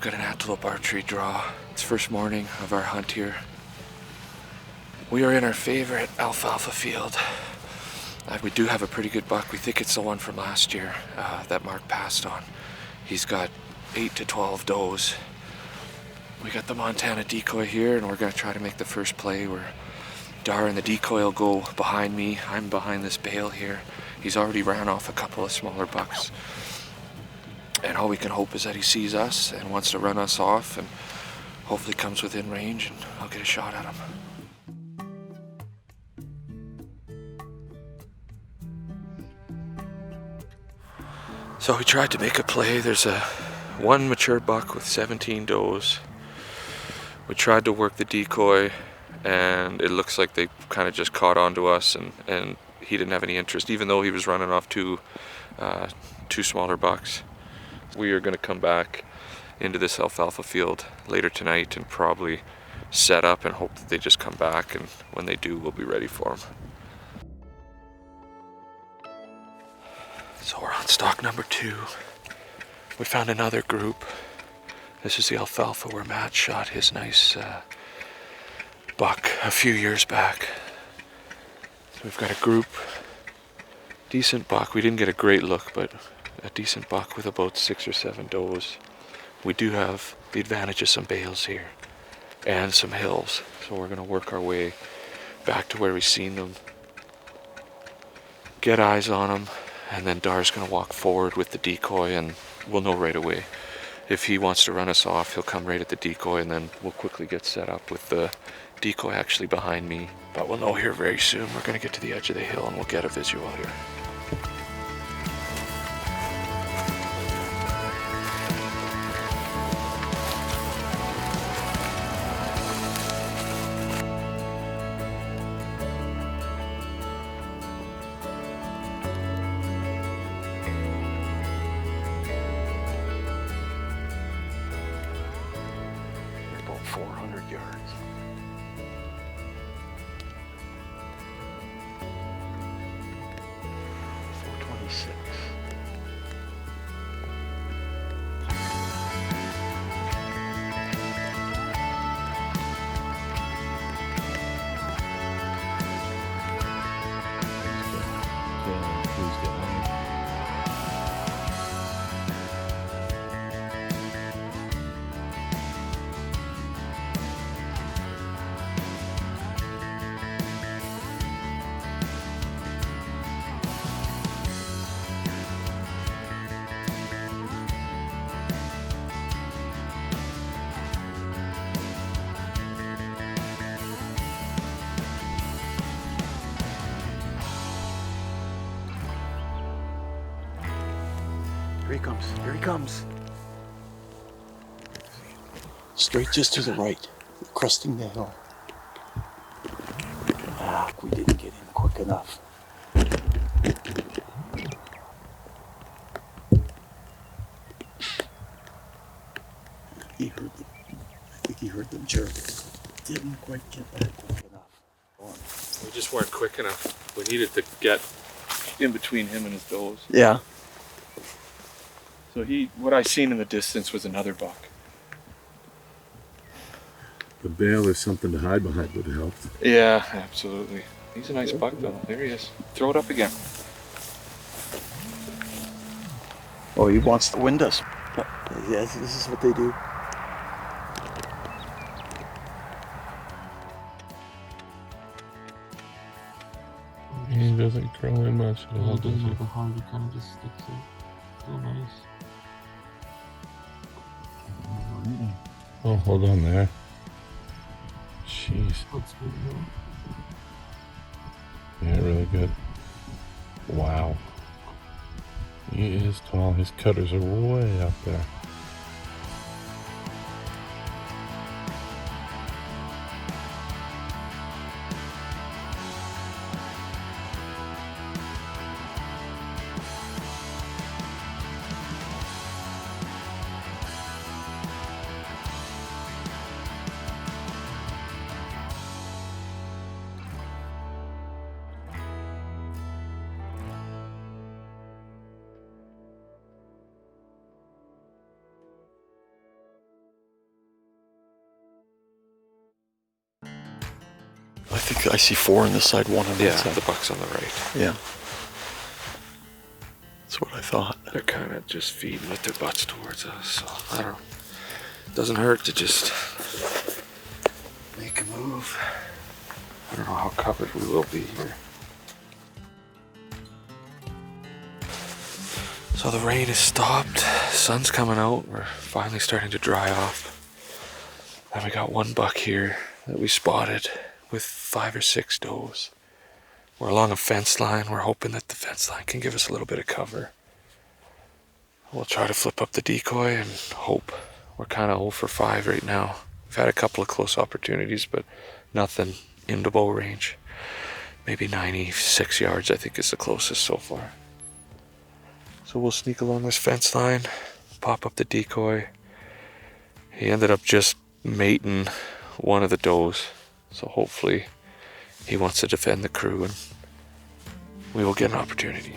got an Antelope Archery draw. It's first morning of our hunt here. We are in our favorite alfalfa field. We do have a pretty good buck. We think it's the one from last year that Mark passed on. He's got 8 to 12 does. We got the Montana Decoy here, and we're gonna try to make the first play where Dar and the decoy will go behind me. I'm behind this bale here. He's already ran off a couple of smaller bucks. And all we can hope is that he sees us and wants to run us off and hopefully comes within range and I'll get a shot at him. So we tried to make a play. There's one mature buck with 17 does. We tried to work the decoy and it looks like they kind of just caught on to us and he didn't have any interest, even though he was running off two smaller bucks. We are going to come back into this alfalfa field later tonight and probably set up and hope that they just come back, and when they do, we'll be ready for them. So we're on stock number 2. We found another group. This is the alfalfa where Matt shot his nice buck a few years back. So we've got a group, decent buck. We didn't get a great look, but a decent buck with about 6 or 7 does. We do have the advantage of some bales here and some hills, so we're gonna work our way back to where we've seen them, get eyes on them, and then Dar's gonna walk forward with the decoy and we'll know right away. If he wants to run us off, he'll come right at the decoy and then we'll quickly get set up with the decoy actually behind me. But we'll know here very soon. We're gonna get to the edge of the hill and we'll get a visual here. About 400 yards. Here he comes. Here he comes. Straight just to the right, cresting the hill. Ah, we didn't get in quick enough. He heard them. I think he heard them jerk. Didn't quite get back quick enough. We just weren't quick enough. We needed to get in between him and his does. Yeah. So what I seen in the distance was another buck. The bale is something to hide behind would have helped. Yeah, absolutely. He's a nice buck though. There he is. Throw it up again. Oh, he wants to wind us. Yes, this is what they do. He doesn't curl in much at all, does he? The heart, he kind of just sticks it. Still nice. Oh, hold on there. Jeez. Looks good, though. Yeah, really good. Wow. He is tall. His cutters are way up there. I think I see 4 on this side, 1 on that Yeah, side. the buck's on the right. Yeah. That's what I thought. They're kind of just feeding with their butts towards us, so I don't know. It doesn't hurt to just make a move. I don't know how covered we will be here. So the rain has stopped, sun's coming out, we're finally starting to dry off. And we got 1 buck here that we spotted with 5 or 6 does. We're along a fence line, we're hoping that the fence line can give us a little bit of cover. We'll try to flip up the decoy and hope. We're kind of 0 for 5 right now. We've had a couple of close opportunities, but nothing into bow range. Maybe 96 yards, I think, is the closest so far. So we'll sneak along this fence line, pop up the decoy. He ended up just mating one of the does, so hopefully he wants to defend the crew and we will get an opportunity.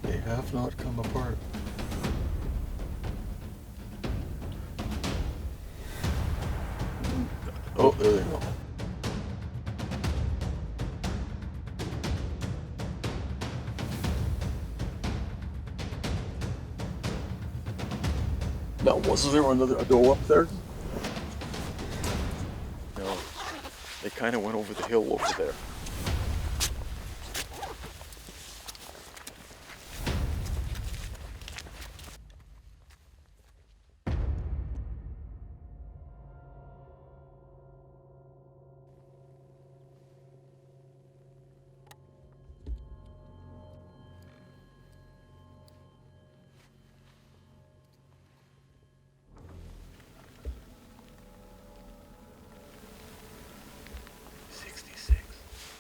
They have not come apart. Oh, there they go. Now, wasn't there a doe up there? No. They kind of went over the hill over there.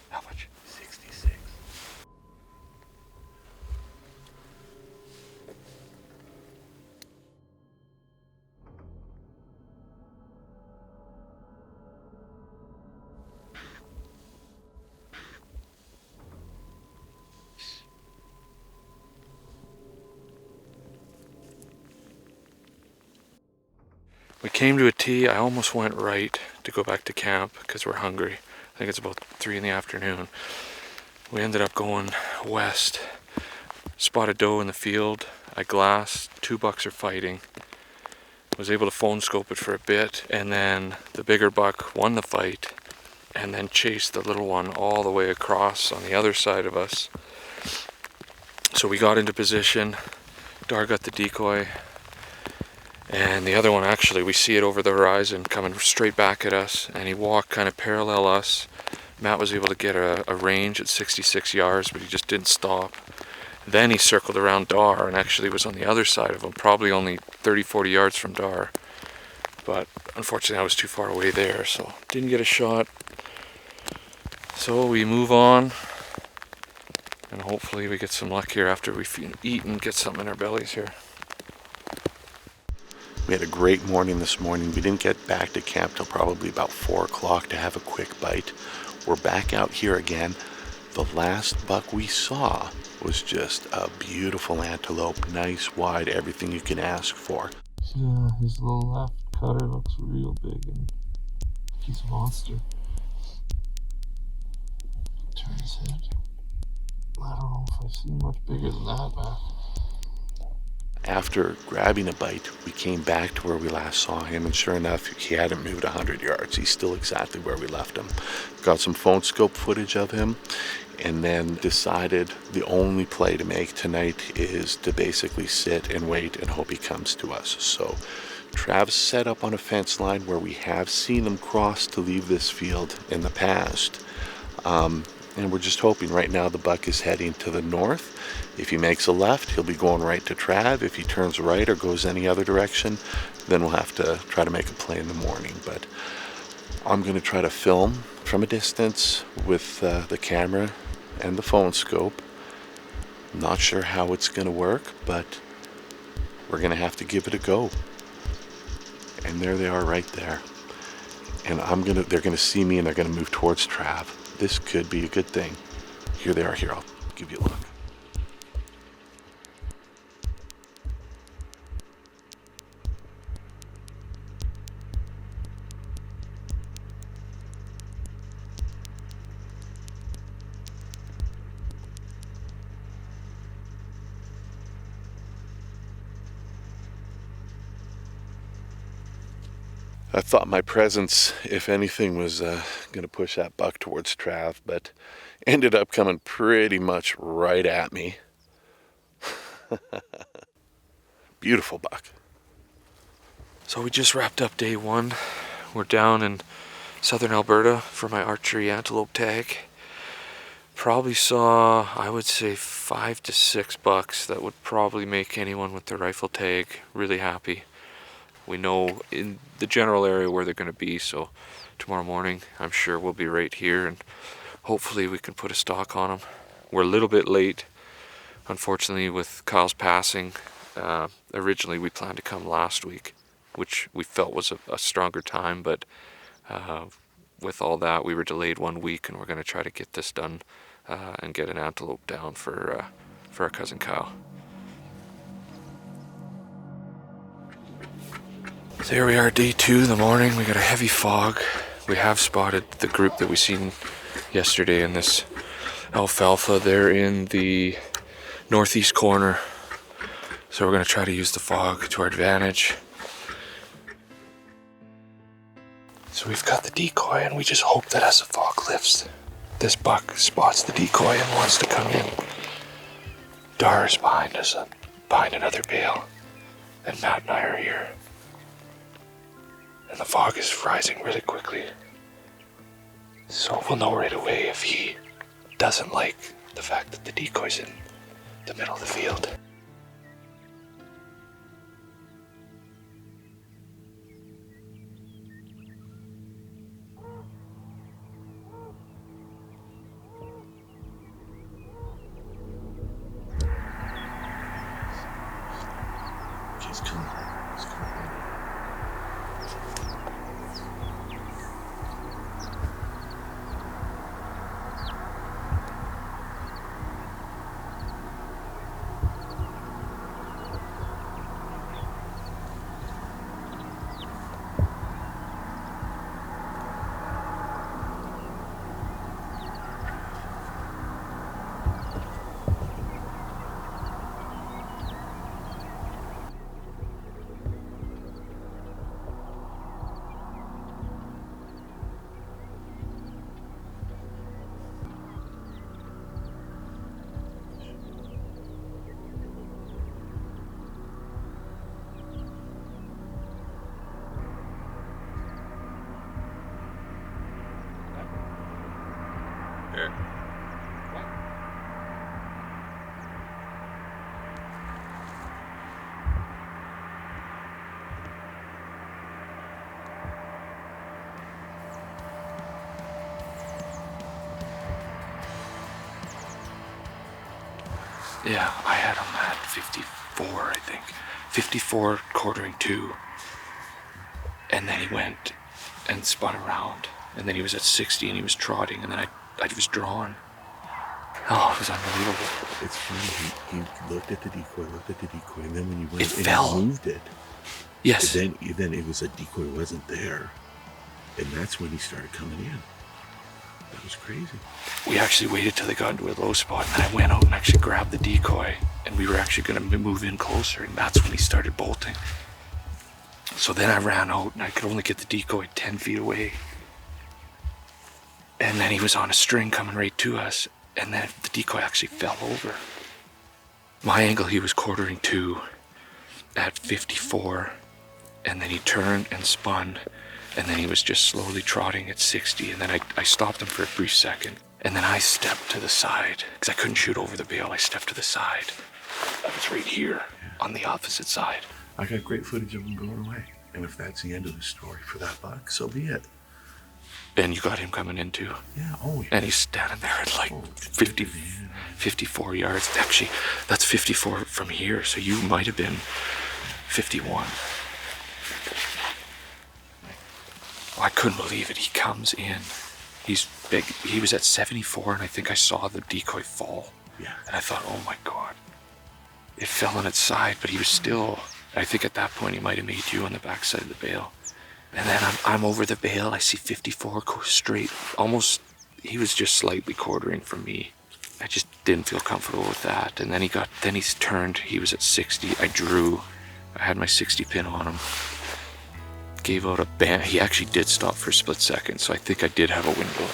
How much? 66. We came to a T. I almost went right to go back to camp because we're hungry. I think it's about 3 in the afternoon. We ended up going west. Spotted doe in the field. I glassed. 2 bucks are fighting. Was able to phone scope it for a bit, and then the bigger buck won the fight and then chased the little one all the way across on the other side of us. So we got into position. Dar got the decoy. And the other one, actually, we see it over the horizon coming straight back at us, and he walked kind of parallel us. Matt was able to get a range at 66 yards, but he just didn't stop. Then he circled around Dar and actually was on the other side of him, probably only 30-40 yards from Dar. But unfortunately I was too far away there, so didn't get a shot. So we move on, and hopefully we get some luck here after we eat and get something in our bellies here. We had a great morning this morning. We didn't get back to camp till probably about 4 o'clock to have a quick bite. We're back out here again. The last buck we saw was just a beautiful antelope, nice, wide, everything you can ask for. Yeah, his little left cutter looks real big and he's a monster. Turn his head. I don't know if I've seen much bigger than that, man. After grabbing a bite, we came back to where we last saw him, and sure enough, he hadn't moved 100 yards. He's still exactly where we left him. Got some phone scope footage of him. and then decided the only play to make tonight is to basically sit and wait and hope he comes to us. So Travis set up on a fence line where we have seen him cross to leave this field in the past. And we're just hoping. Right now the buck is heading to the north. If he makes a left, he'll be going right to Trav. If he turns right or goes any other direction, then we'll have to try to make a play in the morning. But I'm going to try to film from a distance with the camera and the phone scope. Not sure how it's going to work, but we're going to have to give it a go. And there they are right there. And they're going to see me and they're going to move towards Trav. This could be a good thing. Here they are. Here, I'll give you a look. I thought my presence, if anything, was going to push that buck towards Trav, but ended up coming pretty much right at me. Beautiful buck. So we just wrapped up day one. We're down in southern Alberta for my archery antelope tag. Probably saw, I would say, 5 to 6 bucks that would probably make anyone with their rifle tag really happy. We know in the general area where they're going to be, so tomorrow morning I'm sure we'll be right here and hopefully we can put a stalk on them. We're a little bit late, unfortunately, with Kyle's passing. Originally we planned to come last week, which we felt was a stronger time, but with all that we were delayed 1 week, and we're going to try to get this done and get an antelope down for our cousin Kyle. So here we are, day 2 in the morning. We got a heavy fog. We have spotted the group that we seen yesterday in this alfalfa. They're in the northeast corner. So we're going to try to use the fog to our advantage. So we've got the decoy, and we just hope that as the fog lifts, this buck spots the decoy and wants to come in. Dar's behind us, behind another bale, and Matt and I are here. And the fog is rising really quickly. So we'll know right away if he doesn't like the fact that the decoy's in the middle of the field. He's coming. He's coming. Yeah, I had him at 54, I think. 54, quartering 2. And then he went and spun around. And then he was at 60 and he was trotting. And then I was drawn. Oh, it was unbelievable. It's funny, he looked at the decoy, and then when you went It and fell. moved it, Yes. then it was a decoy wasn't there. And that's when he started coming in. That was crazy. We actually waited till they got into a low spot, and then I went out and actually grabbed the decoy, and we were actually going to move in closer, and that's when he started bolting. So then I ran out, and I could only get the decoy 10 feet away. And then he was on a string coming right to us, and then the decoy actually fell over. My angle, he was quartering to at 54, and then he turned and spun, and then he was just slowly trotting at 60, and then I stopped him for a brief second, and then I stepped to the side, because I couldn't shoot over the bale. I stepped to the side. I was right here on the opposite side. I got great footage of him going away. And if that's the end of the story for that buck, so be it. And you got him coming in too. Yeah, oh yeah. And he's standing there at like 50, 54 yards. Actually, that's 54 from here, so you might have been 51. Oh, I couldn't believe it. He comes in. He's big. He was at 74, and I think I saw the decoy fall. Yeah. And I thought, oh my God. It fell on its side, but he was still, I think at that point he might have made you on the backside of the bale. And then I'm over the bale. I see 54 go straight. Almost, he was just slightly quartering from me. I just didn't feel comfortable with that. And then he's turned. He was at 60. I drew. I had my 60 pin on him. Gave out a band. He actually did stop for a split second, so I think I did have a window.